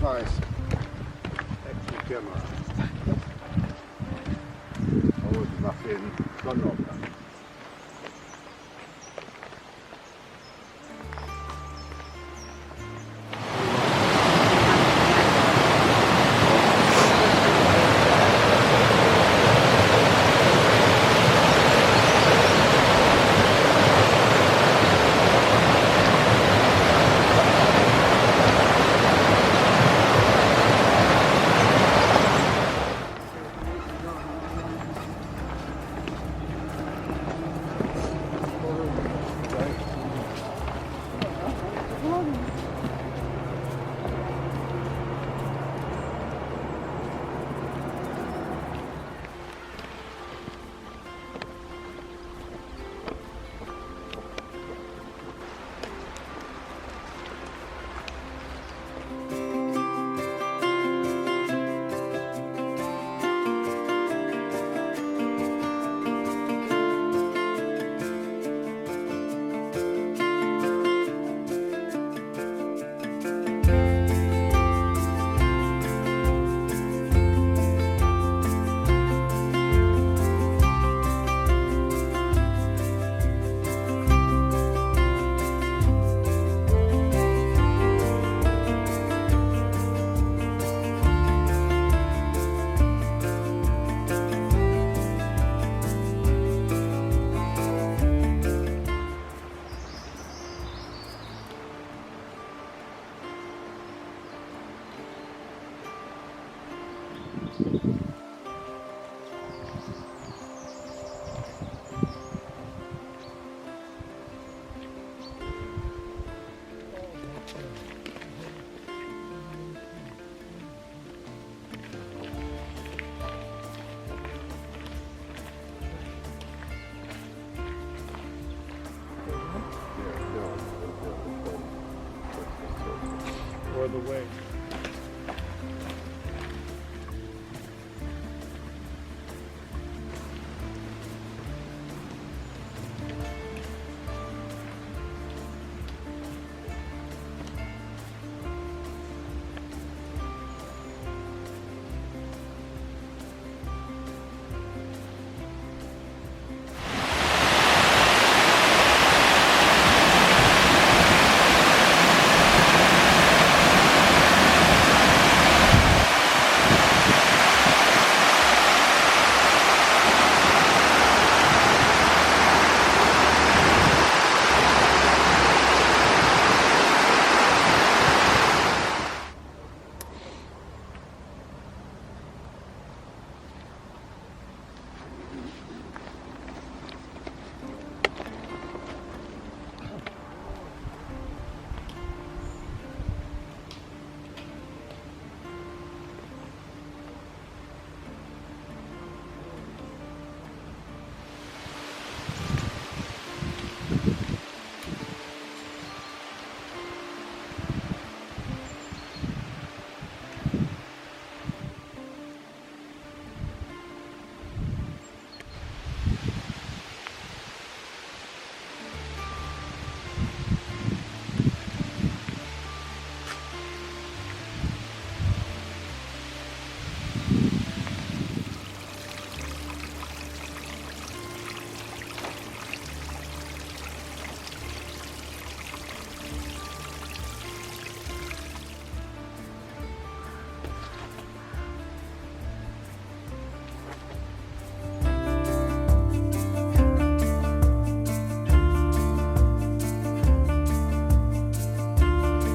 nice. Action camera. Oh, die macht den Sonnenaufgang. Or the way.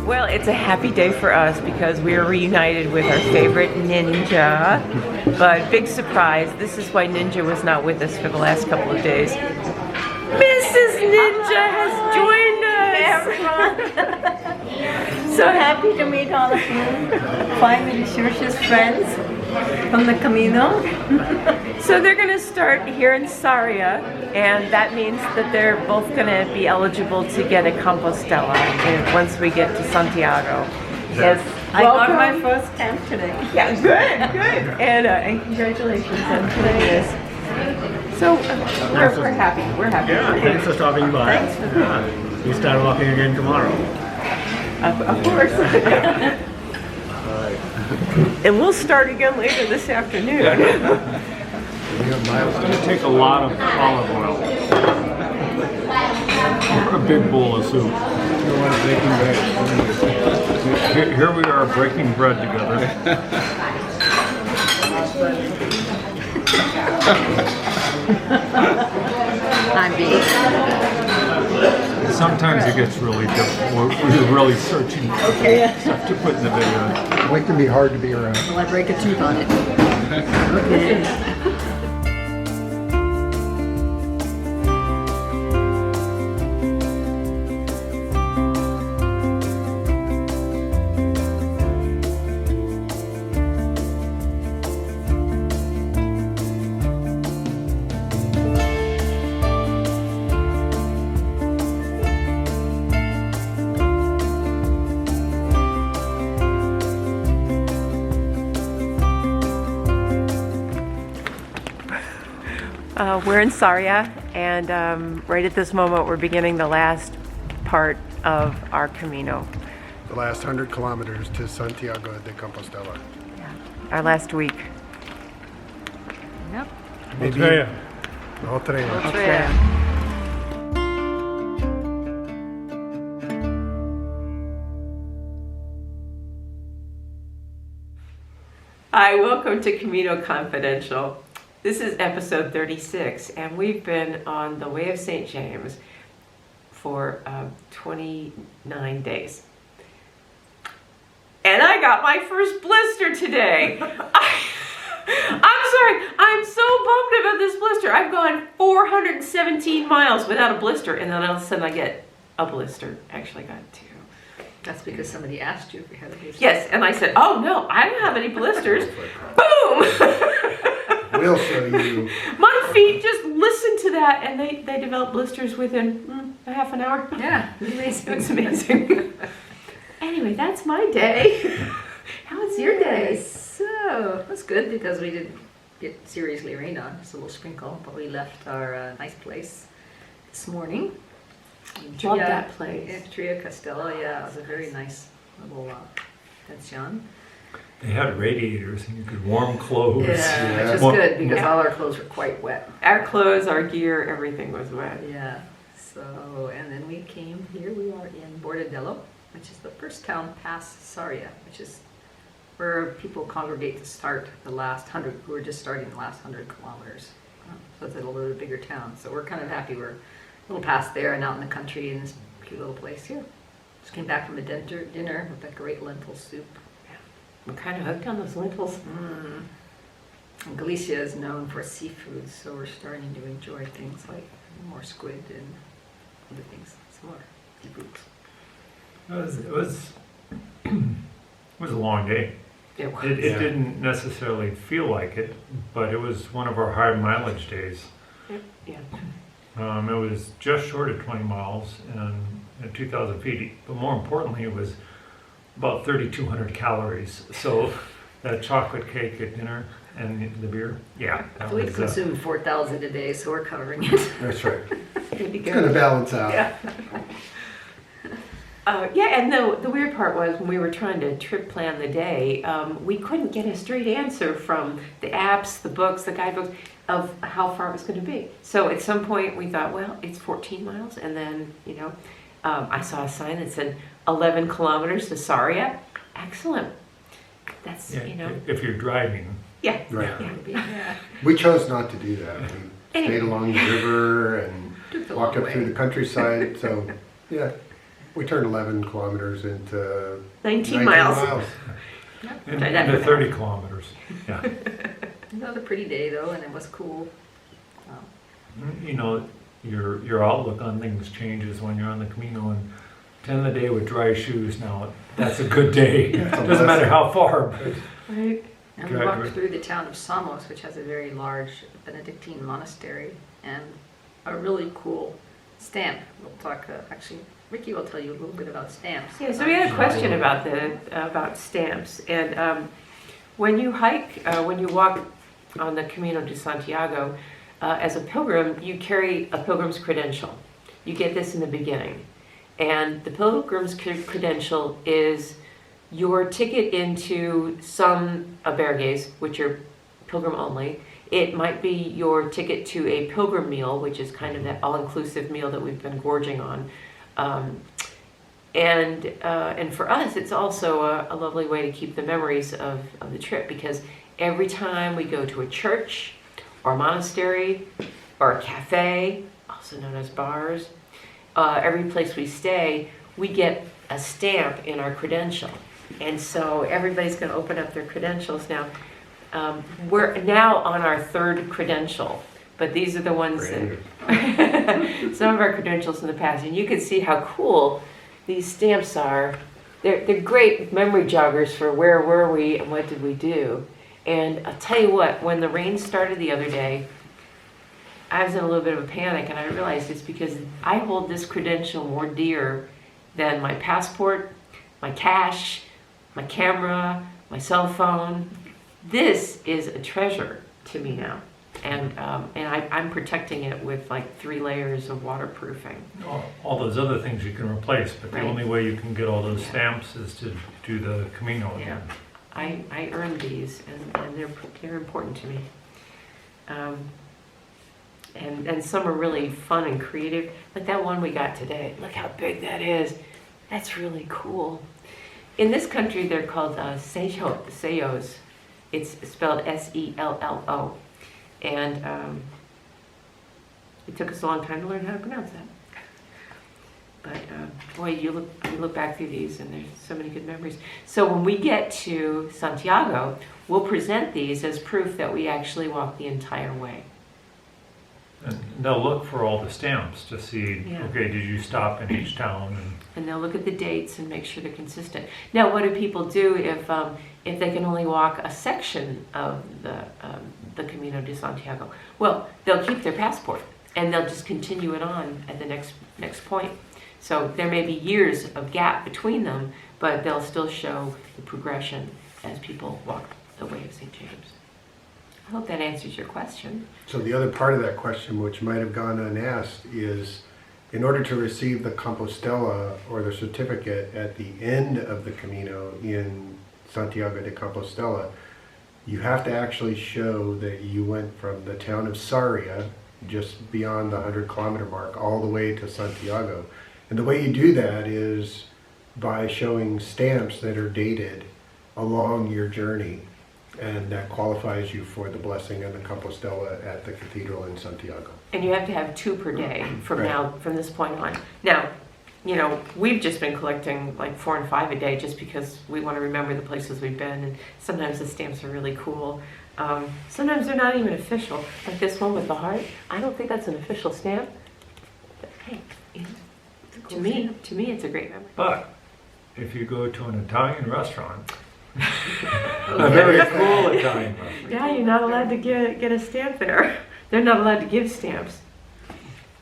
Well, it's a happy day for us because we are reunited with our favorite Ninja. But big surprise, this is why Ninja was not with us for the last couple of days. Mrs. Ninja has joined us! So happy to meet all of you. Finally, Shirsh's friends from the Camino. So they're going to start here in Sarria, and that means that they're both going to be eligible to get a Compostela once we get to Santiago. Yes, I got my first camp today. Yeah, good. And congratulations on today. So we're happy. We're happy. Yeah, thanks for stopping by. Thanks for coming. We start walking again tomorrow. Of course. And we'll start again later this afternoon. It's going to take a lot of olive oil. Or a big bowl of soup. Here we are breaking bread together. I'm being. Sometimes it gets really difficult. We're really searching for stuff to put in the video. It can be hard to be around. Will I break a tooth on it? Okay. We're in Sarria, and right at this moment we're beginning the last part of our Camino, The last 100 kilometers to Santiago de Compostela. our last week. Yep. Maybe Okay. Otra. Okay. Hi, welcome to Camino Confidential. This is episode 36, and we've been on the Way of St. James for 29 days. And I got my first blister today. I'm sorry, I'm so bummed about this blister. I've gone 417 miles without a blister, and then all of a sudden I get a blister. Actually got two. That's because somebody asked you if you had a blister. Yes, and I said, oh no, I don't have any blisters. Boom! We'll show you. My feet just listened to that, and they developed blisters within a half an hour. Yeah, amazing. It's amazing. Anyway, that's my day. How was your day? So, that's good because we didn't get seriously rained on. It's a little sprinkle, but we left our nice place this morning. Love that place. Yeah, Tria Castello, yeah, it was a very nice little pension. They had radiators and you could warm clothes. Yeah, which is Well, good because yeah. all our clothes were quite wet. Our clothes, our gear, everything was wet. Yeah, so, and then we came here, we are in Bordello, which is the first town past Sarria, which is where people congregate to start the last 100, we're just starting the last 100 kilometers. So it's a little bit bigger town, so we're kind of happy we're a little past there and out in the country in this cute little place here. Just came back from a dinner with that great lentil soup. I'm kind of hooked on those lentils. And Galicia is known for seafood, so we're starting to enjoy things like more squid and other things, some more seafoods. It was a long day. It was. It didn't necessarily feel like it, but it was one of our high mileage days. Yeah. It was just short of 20 miles and 2,000 feet, but more importantly, it was about 3,200 calories. So that chocolate cake at dinner and the beer, yeah. That We was, consume 4,000 a day, so we're covering it. That's right. Good to It's going to go. balance out. Yeah. Yeah, and the weird part was when we were trying to trip plan the day, we couldn't get a straight answer from the apps, the books, the guidebooks of how far it was going to be. So at some point we thought, well, it's 14 miles, and then, I saw a sign that said 11 kilometers to Sarria. Excellent. That's, yeah, if you're driving. Yeah. Right. Yeah. We chose not to do that. We Anyway. stayed along the river and Took the walked long up through way. the countryside. So, yeah, we turned 11 kilometers into 19 miles. And I don't to know. 30 kilometers. Yeah. Another pretty day though, and it was cool. You know, your outlook on things changes when you're on the Camino, and to end the day with dry shoes now, that's a good day. That's a Doesn't matter blessing. how far. But Right. And we Right, walked right. through the town of Samos, which has a very large Benedictine monastery and a really cool stamp. We'll talk, actually, Ricky will tell you a little bit about stamps. Yeah, so we had a question about stamps, and when you hike, when you walk on the Camino de Santiago, as a pilgrim, you carry a pilgrim's credential. You get this in the beginning, and the pilgrim's credential is your ticket into some albergues, which are pilgrim only. It might be your ticket to a pilgrim meal, which is kind of that all-inclusive meal that we've been gorging on. And for us, it's also a lovely way to keep the memories of the trip, because every time we go to a church or a monastery or a cafe, also known as bars, every place we stay, we get a stamp in our credential. And so everybody's going to open up their credentials now. We're now on our third credential, but these are the ones that some of our credentials in the past, and you can see how cool these stamps are. They're great memory joggers for where were we and what did we do. And I'll tell you what, when the rain started the other day, I was in a little bit of a panic, and I realized it's because I hold this credential more dear than my passport, my cash, my camera, my cell phone. This is a treasure to me now, and I'm protecting it with like 3 layers of waterproofing. All those other things you can replace, but the Right. only way you can get all those stamps is to do the Camino again. I earned these, and they're important to me. And some are really fun and creative, like that one we got today. Look how big that is. That's really cool. In this country, they're called sellos. It's spelled S-E-L-L-O. And it took us a long time to learn how to pronounce that. But boy, you look back through these, and there's so many good memories. So when we get to Santiago, we'll present these as proof that we actually walked the entire way. And they'll look for all the stamps to see, Yeah. okay, did you stop in each town? And they'll look at the dates and make sure they're consistent. Now, what do people do if they can only walk a section of the Camino de Santiago? Well, they'll keep their passport, and they'll just continue it on at the next point. So there may be years of gap between them, but they'll still show the progression as people walk the way of St. James. I hope that answers your question. So the other part of that question, which might have gone unasked, is in order to receive the Compostela or the certificate at the end of the Camino in Santiago de Compostela, you have to actually show that you went from the town of Sarria, just beyond the 100-kilometer mark, all the way to Santiago. And the way you do that is by showing stamps that are dated along your journey, and that qualifies you for the blessing of the Compostela at the cathedral in Santiago. And you have to have 2 per day from Right. from this point on. Now, we've just been collecting like 4 and 5 a day just because we want to remember the places we've been, and sometimes the stamps are really cool. Sometimes they're not even official, like this one with the heart. I don't think that's an official stamp, but hey, to me, it's a great memory. But if you go to an Italian restaurant, a very cool Italian restaurant, Yeah, you're not allowed to get a stamp there. They're not allowed to give stamps.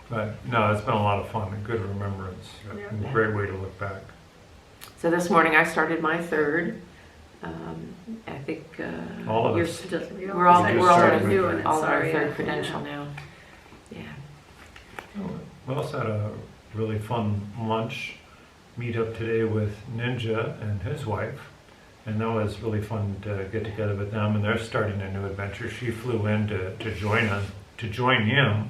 but no, it's been a lot of fun, a good remembrance, and a great way to look back. So this morning I started my 3rd. I think All of you're us. still, We we're all just we're all started on doing it, all on our sorry. 3rd credential now. Yeah. We also had a really fun lunch meetup today with Ninja and his wife, and that was really fun to get together with them. And they're starting a new adventure. She flew in to join him,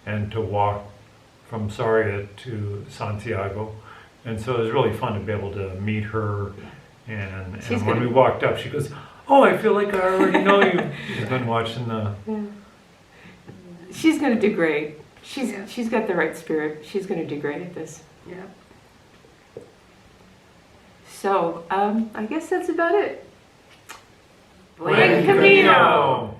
and to walk from Sarria to Santiago. And so it was really fun to be able to meet her. And She's when gonna- we walked up, she goes, "Oh, I feel like I already know you." She's been watching the. She's gonna do great. Yeah. She's got the right spirit. She's gonna do great at this. Yeah. So I guess that's about it. Buen Camino!